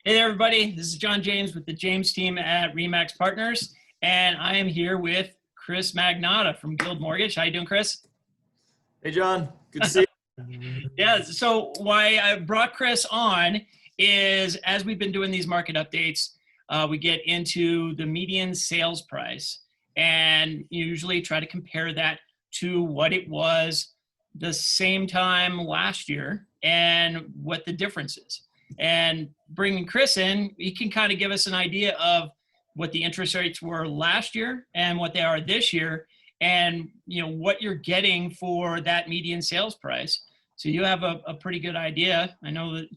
Hey there, everybody. This is John James with the James team at Remax Partners, and I am here with Chris Magnotta from Guild Mortage. How you doing, Chris? Hey, John. Good to see you. Yeah, so why I brought Chris on is as we've been doing these market updates, we get into the median sales price and usually try to compare that to what it was the same time last year and what the difference is. And bringing Chris in, he can kind of give us an idea of what the interest rates were last year and what they are this year, and what you're getting for that median sales price. So you have a pretty good idea. I know that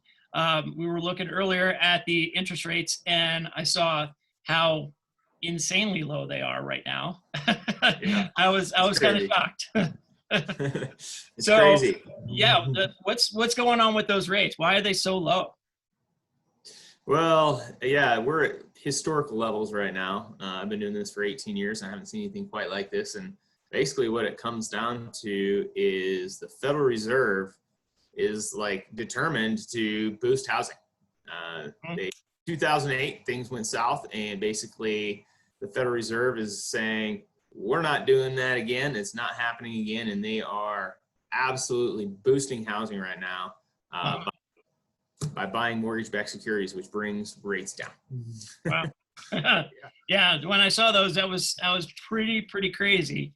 we were looking earlier at the interest rates, and I saw how insanely low they are right now. Yeah, I was kind of shocked. it's So, crazy. yeah, what's going on with those rates? Why are they so low? Well, yeah, we're at historical levels right now. I've been doing this for 18 years. I haven't seen anything quite like this. And basically what it comes down to is the Federal Reserve is like determined to boost housing. 2008, things went south, and basically the Federal Reserve is saying, we're not doing that again. It's not happening again. And they are absolutely boosting housing right now. By buying mortgage-backed securities, which brings rates down. Wow. Yeah, when I saw those, that was pretty crazy.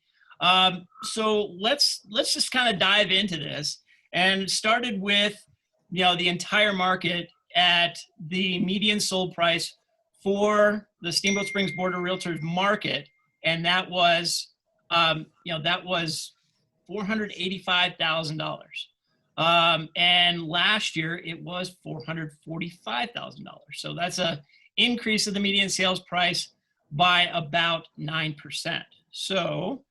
So let's just kind of dive into this, and started with the entire market at the median sold price for the Steamboat Springs Board of Realtors market, and that was $485,000. And last year it was $445,000. So that's a increase of the median sales price by about 9%. So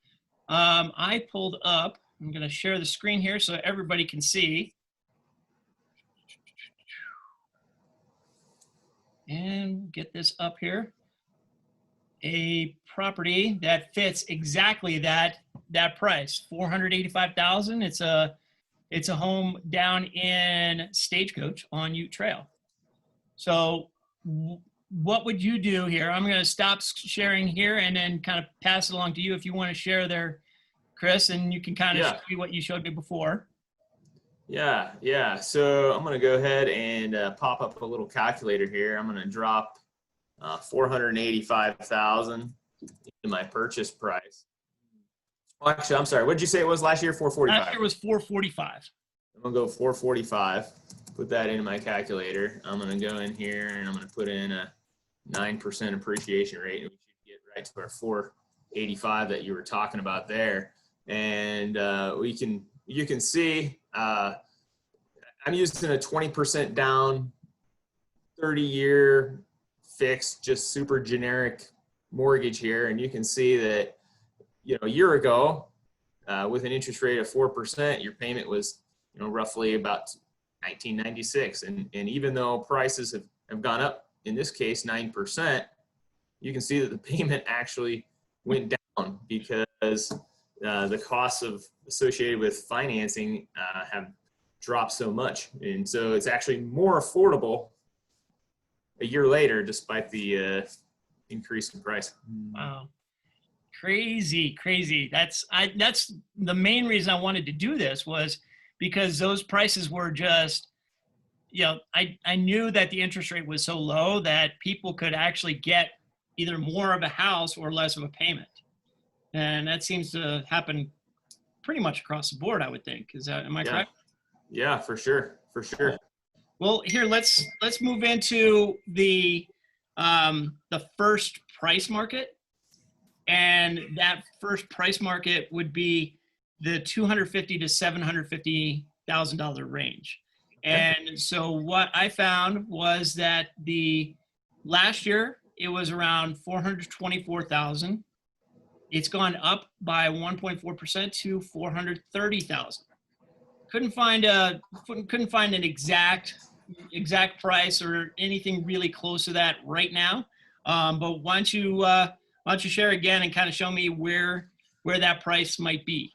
I pulled up, I'm going to share the screen here so everybody can see. And get this up here. A property that fits exactly that price, $485,000. It's a home down in Stagecoach on Ute Trail. So what would you do here? I'm going to stop sharing here and then kind of pass it along to you if you want to share there, Chris, and you can kind of show me what you showed me before. Yeah. So I'm going to go ahead and pop up a little calculator here. I'm going to drop 485,000 into my purchase price. Well, actually, I'm sorry. What did you say it was last year? 445. Last year was 445. I'm gonna go 445. Put that into my calculator. I'm gonna go in here and I'm gonna put in a 9% appreciation rate, and we should get right to our 485 that you were talking about there. And you can see I'm using a 20% down, 30-year fixed, just super generic mortgage here, and you can see that a year ago, with an interest rate of 4%, your payment was, roughly about $19.96. And even though prices have gone up, in this case, 9%, you can see that the payment actually went down because the costs associated with financing have dropped so much. And so it's actually more affordable a year later, despite the increase in price. Wow. Crazy. That's the main reason I wanted to do this, was because those prices were just, I knew that the interest rate was so low that people could actually get either more of a house or less of a payment. And that seems to happen pretty much across the board, I would think. Am I correct? Yeah, for sure. Well, here, let's move into the first price market. And that first price market would be the $250,000 to $750,000 range. And so what I found was that last year it was around $424,000. It's gone up by 1.4% to $430,000. Couldn't find an exact price or anything really close to that right now. But why don't you share again and kind of show me where that price might be?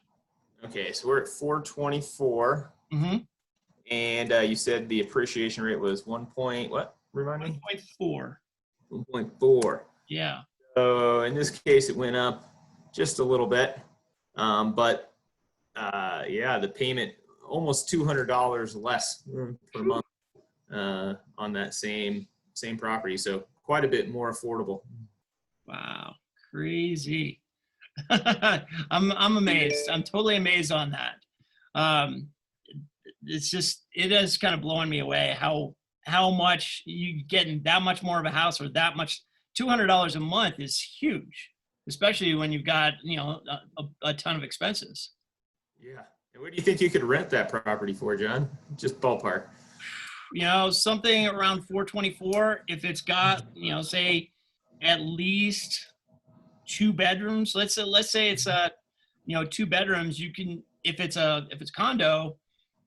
Okay, so we're at 424. Mm-hmm. And you said the appreciation rate was 1 point, what? Remind me. 1.4. 1.4. Yeah. So in this case, it went up just a little bit, but yeah, the payment almost $200 less per month on that same property. So quite a bit more affordable. Wow. Crazy. I'm amazed. I'm totally amazed on that. It's just, it is kind of blowing me away how much you getting that much more of a house, or that much. $200 a month is huge, especially when you've got, you know, a ton of expenses. Yeah. And what do you think you could rent that property for, John? Just ballpark. You know, something around 424, if it's got, you know, say at least 2 bedrooms. Let's say it's you know, 2 bedrooms. You can, if it's condo,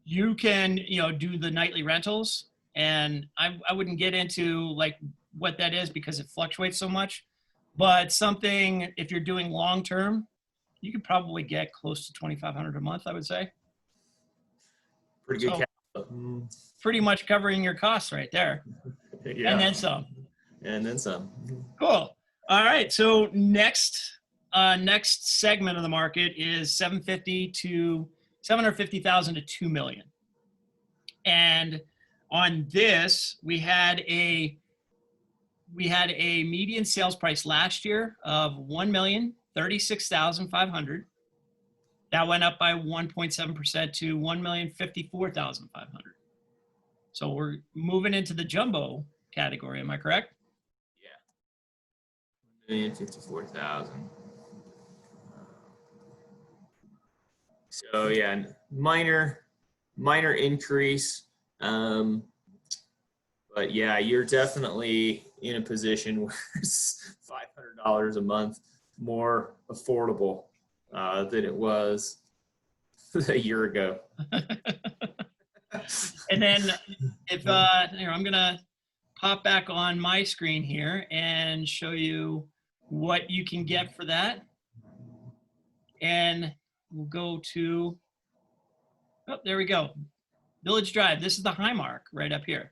you can, you know, do the nightly rentals. And I wouldn't get into like what that is because it fluctuates so much. But something, if you're doing long term, you could probably get close to $2,500 a month, I would say. Pretty good. So, pretty much covering your costs right there. Yeah. And then some. And then some. Cool. All right. So next segment of the market is 750,000 to 2 million. And on this, we had a median sales price last year of $1,036,500. That went up by 1.7% to $1,054,500. So we're moving into the jumbo category. Am I correct? Yeah. 1,054,000. So yeah, minor increase. But yeah, you're definitely in a position where it's $500 a month more affordable than it was a year ago. And then if here, I'm gonna pop back on my screen here and show you what you can get for that. And we'll go to, oh, there we go. Village Drive. This is the high mark right up here.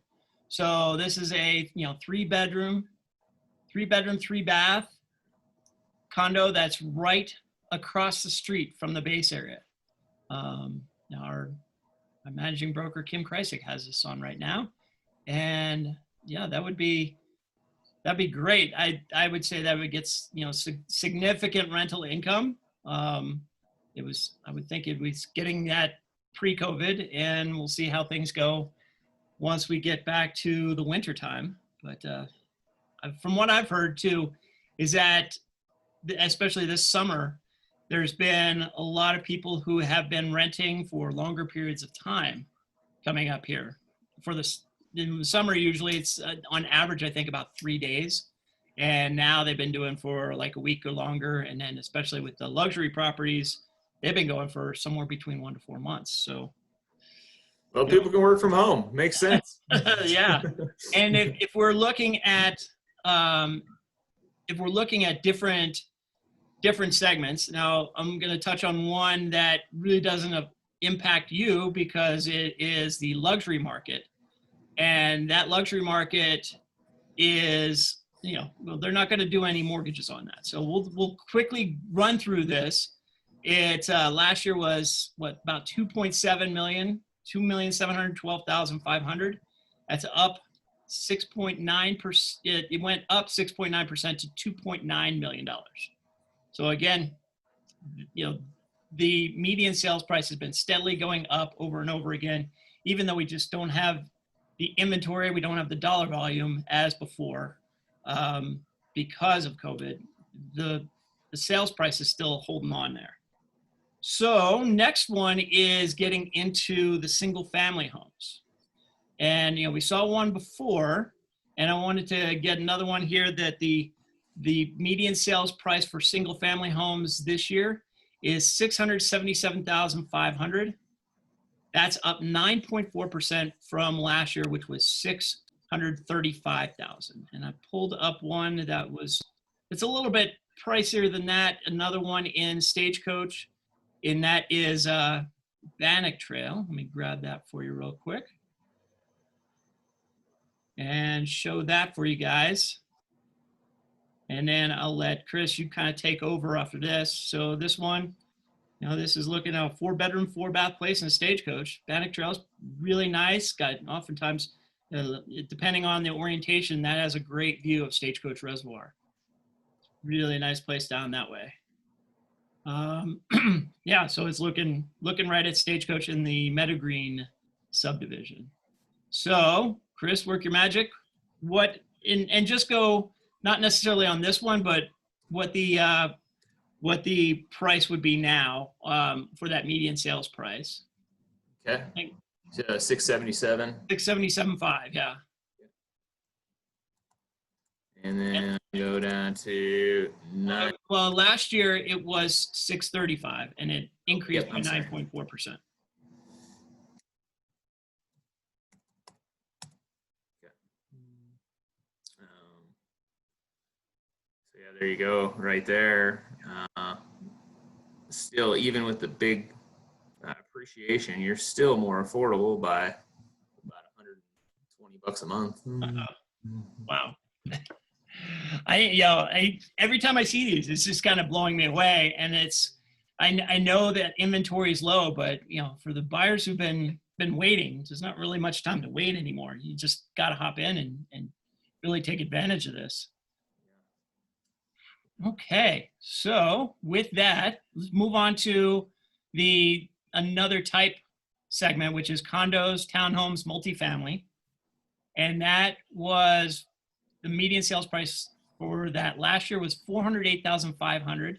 So this is a, you know, 3 bedroom, 3 bath condo that's right across the street from the base area. Now our managing broker Kim Kreisig has this on right now, and yeah, that'd be great. I would say that would get, you know, significant rental income. I would think it was getting that pre-COVID, and we'll see how things go once we get back to the winter time. But from what I've heard too, is that especially this summer, there's been a lot of people who have been renting for longer periods of time coming up here. For this, in the summer, usually it's on average, I think about 3 days. And now they've been doing for like a week or longer. And then especially with the luxury properties, they've been going for somewhere between 1 to 4 months. So, well, people can work from home. Makes sense. yeah. And if we're looking at different segments, now I'm going to touch on one that really doesn't impact you because it is the luxury market. And that luxury market is, you know, well, they're not going to do any mortgages on that. So we'll quickly run through this. It last year was what, about 2.7 million, 2,712,500. That's up 6.9%. It went up 6.9% to $2.9 million. So again, you know, the median sales price has been steadily going up over and over again, even though we just don't have the inventory, we don't have the dollar volume as before because of COVID. The sales price is still holding on there. So next one is getting into the single family homes. And, you know, we saw one before, and I wanted to get another one here that the median sales price for single family homes this year is $677,500. That's up 9.4% from last year, which was $635,000. And I pulled up one that was, it's a little bit pricier than that. Another one in Stagecoach, and that is Bannock Trail. Let me grab that for you real quick. and show that for you guys. And then I'll let Chris, you kind of take over after this. So this one, this is looking at a 4-bedroom, 4-bath place in a Stagecoach. Bannock Trail's really nice. Got oftentimes, depending on the orientation, that has a great view of Stagecoach Reservoir. Really nice place down that way. Yeah, so it's looking right at Stagecoach in the Meadowgreen subdivision. So Chris, work your magic. And just go, not necessarily on this one, but what the price would be now for that median sales price. Okay. 677. 677.5, yeah. And then go down to 9. Well, last year it was 635, and it increased by 9.4%. So yeah, there you go, right there. Still, even with the big appreciation, you're still more affordable by about $120 a month. Wow. Every time I see these, it's just kind of blowing me away. And I know that inventory is low, but for the buyers who've been waiting, there's not really much time to wait anymore. You just got to hop in and really take advantage of this. Okay, so with that, let's move on to another type segment, which is condos, townhomes, multifamily. And that was the median sales price for that last year was $408,500.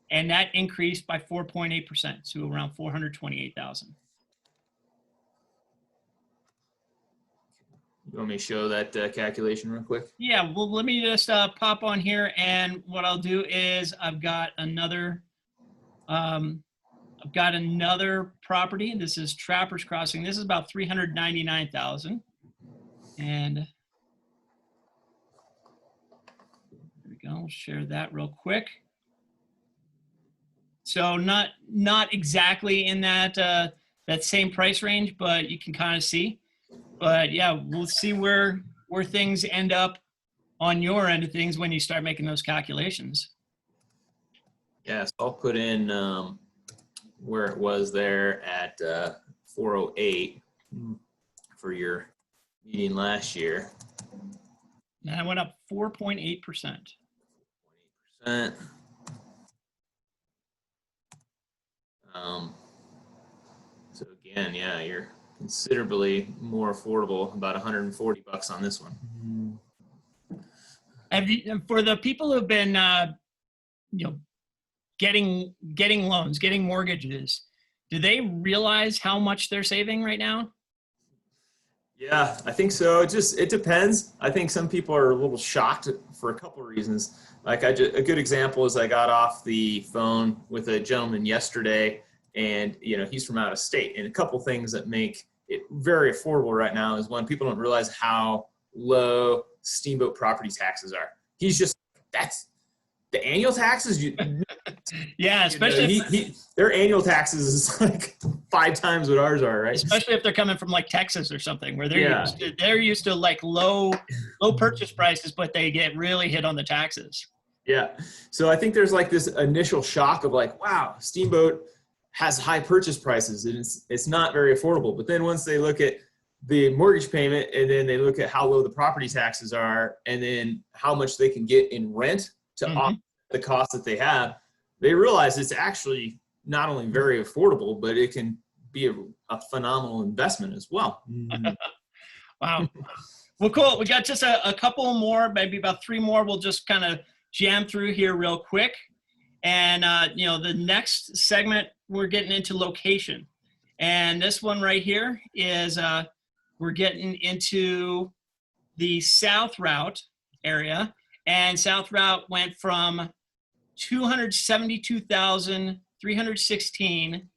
And that increased by 4.8% to around $428,000. You want me to show that calculation real quick? Yeah, well, let me just pop on here, and what I'll do is I've got another property. This is Trappers Crossing. This is about $399,000, and there we go. I'll share that real quick. So not exactly in that same price range, but you can kind of see. But yeah, we'll see where things end up on your end of things when you start making those calculations. Yeah, so I'll put in where it was there at 408 for your meeting last year. And I went up 4.8%. 4.8%. So again, yeah, you're considerably more affordable, about $140 on this one. For the people who've been, getting loans, getting mortgages, do they realize how much they're saving right now? Yeah, I think so. It depends. I think some people are a little shocked for a couple of reasons. Like a good example is I got off the phone with a gentleman yesterday, and he's from out of state. And a couple things that make it very affordable right now is one, people don't realize how low Steamboat property taxes are. That's the annual taxes. Yeah, especially their annual taxes is like 5 times what ours are, right? Especially if they're coming from like Texas or something, where they're used to like low purchase prices, but they get really hit on the taxes. Yeah, so I think there's like this initial shock of like, wow, Steamboat has high purchase prices and it's not very affordable. But then once they look at the mortgage payment and then they look at how low the property taxes are and then how much they can get in rent to offset the cost that they have, they realize it's actually not only very affordable, but it can be a phenomenal investment as well. Wow. Well, cool. We got just a couple more, maybe about 3 more. We'll just kind of jam through here real quick. And, the next segment, we're getting into location. And this one right here is we're getting into the South Route area. And South Route went from 272,316,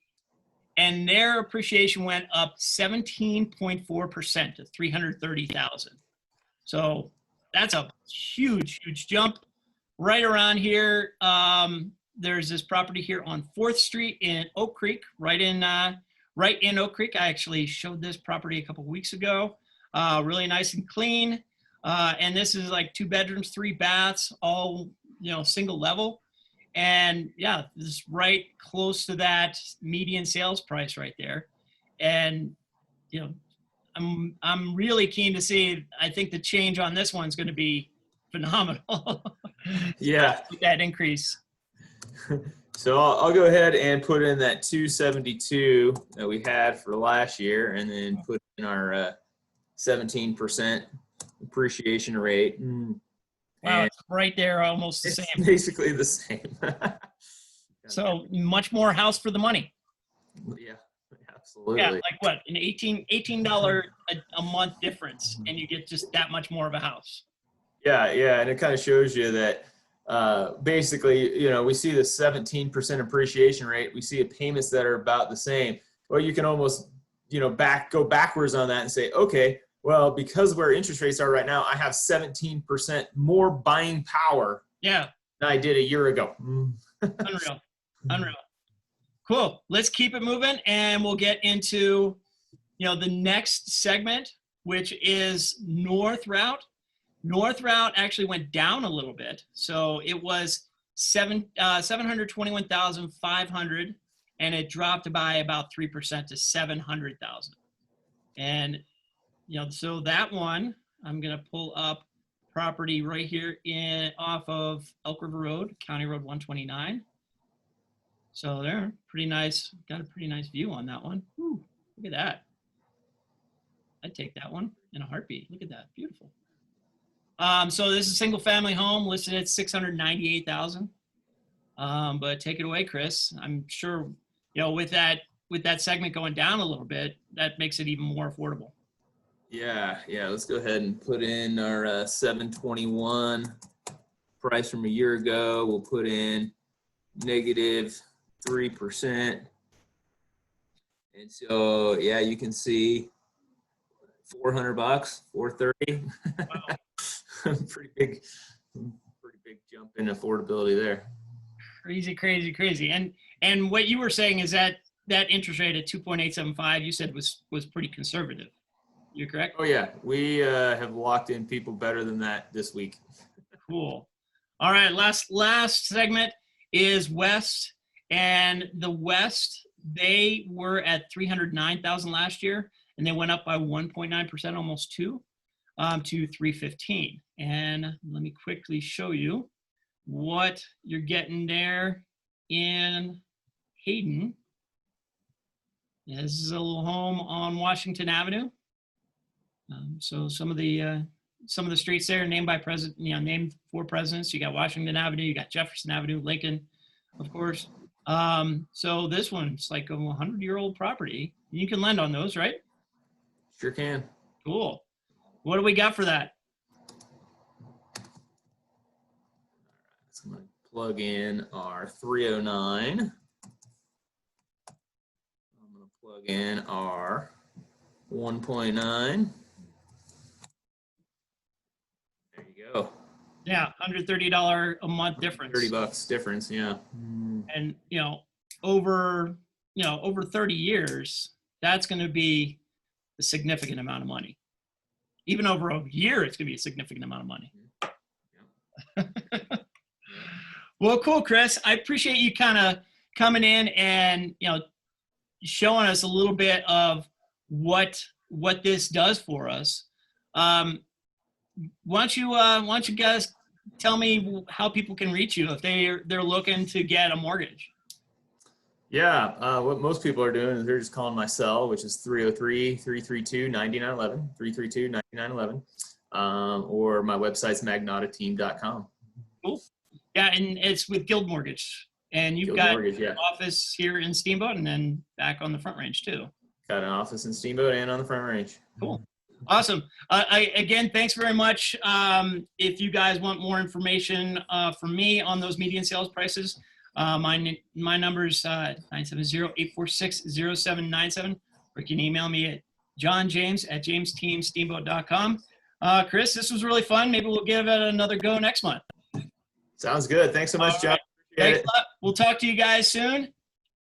and their appreciation went up 17.4% to 330,000. So that's a huge jump. Right around here, there's this property here on 4th Street in Oak Creek, right in Oak Creek. I actually showed this property a couple weeks ago. really nice and clean. And this is like 2 bedrooms, 3 baths, all, single level. And yeah, this is right close to that median sales price right there. And, I'm really keen to see, I think the change on this one's going to be phenomenal. Yeah. With that increase. So I'll go ahead and put in that 272 that we had for last year, and then put in our 17% appreciation rate. Wow, it's right there, almost the It's same. basically the same. So much more house for the money. Yeah, absolutely. Yeah, like what, an $18 a month difference, and you get just that much more of a house. Yeah, and it kind of shows you that basically, we see the 17% appreciation rate. We see payments that are about the same. Well, you can almost, go backwards on that and say, okay, well, because where interest rates are right now, I have 17% more buying power. Yeah. Than I did a year ago. Unreal. Cool. Let's keep it moving, and we'll get into, the next segment, which is North Route. North Route actually went down a little bit. So it was 721,500, and it dropped by about 3% to 700,000. And, so that one, I'm going to pull up property right here off of Elk River Road, County Road 129. So there, pretty nice. Got a pretty nice view on that one. Whew, look at that. I'd take that one in a heartbeat. Look at that. Beautiful. So this is a single family home listed at 698,000. But take it away, Chris. I'm sure, with that segment going down a little bit, that makes it even more affordable. Yeah. Let's go ahead and put in our 721 price from a year ago. We'll put in negative 3%. And so, yeah, you can see $400, $430. Wow. pretty big jump in affordability there. Crazy. And what you were saying is that interest rate at 2.875, you said was pretty conservative. You're correct? Oh yeah, we have locked in people better than that this week. Cool. All right, last segment is West, and the West, they were at 309,000 last year, and they went up by 1.9%, almost 2, to 315. And let me quickly show you what you're getting there in Hayden. Yeah, this is a little home on Washington Avenue. So some of the streets there are named by president, named for presidents. You got Washington Avenue, you got Jefferson Avenue, Lincoln, of course. So this one's like a 100-year-old property. You can lend on those, right? Sure can. Cool. What do we got for that? So I'm going to plug in our 309. I'm going to plug in our 1.9. There you go. Yeah, $130 a month difference. $30 difference, yeah. And over 30 years, that's going to be a significant amount of money. Even over a year, it's going to be a significant amount of money. Yeah. Well, cool, Chris. I appreciate you kind of coming in and showing us a little bit of what this does for us. Why don't you guys tell me how people can reach you if they're looking to get a mortgage? Yeah, what most people are doing is they're just calling my cell, which is 303-332-9911, 332-9911, or my website's magnottateam.com. Cool. Yeah, and it's with Guild Mortage. And you've got an office here in Steamboat and then back on the Front Range too. Got an office in Steamboat and on the Front Range. Cool. Awesome. Again, thanks very much. If you guys want more information from me on those median sales prices, my number is 970-846-0797, or you can email me at johnjames@jamesteamsteamboat.com. Chris, this was really fun. Maybe we'll give it another go next month. Sounds good. Thanks so much, John. Right. Thanks a lot. We'll talk to you guys soon.